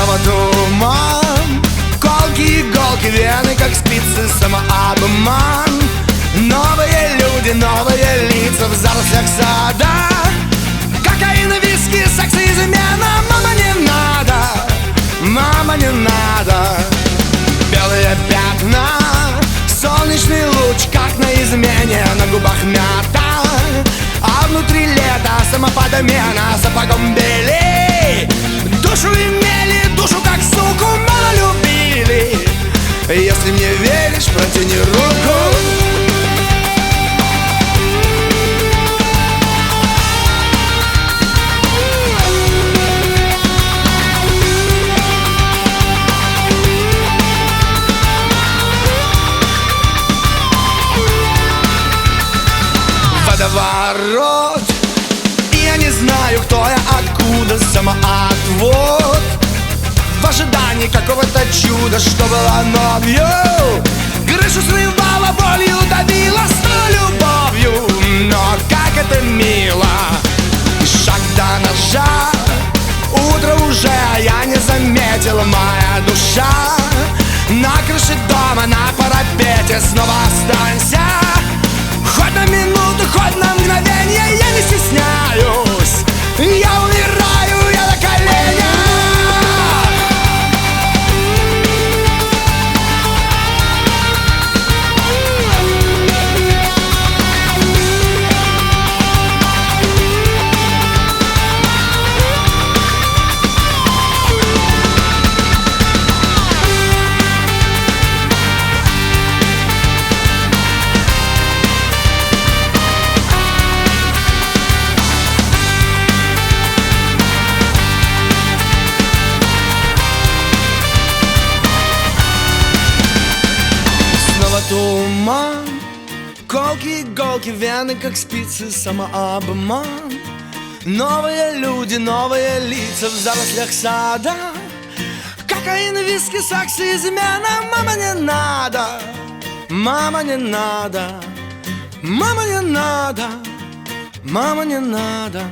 Снова туман, колки, иголки, вены, как спицы, самообман. Новые люди, новые лица в зарослях сада. Кокаин, виски, секс и измена. Мама, не надо, мама, не надо. Белые пятна, солнечный луч, как на измене. На губах мята, а внутри лето, самоподмена. Сапогом бели, душу имели, душу как суку мало любили. Если мне веришь, протяни руку. Водоворот, и я не знаю, кто я, откуда, самоотвод. В ожидании какого-то чуда, что было новью. Крышу срывала, болью давила, снова любовью. Но как это мило, шаг до ножа. Утро уже, а я не заметила, моя душа. На крыше дома, на парапете снова останься. Хоть на минуту, хоть на мгновение, я не стесняюсь. Я умираю, я на коленях. Туман, колки, иголки, вены, как спицы, самообман. Новые люди, новые лица в зарослях сада. Кокаин, виски, секс и измена. Мама, не надо, мама, не надо, мама, не надо, мама, не надо.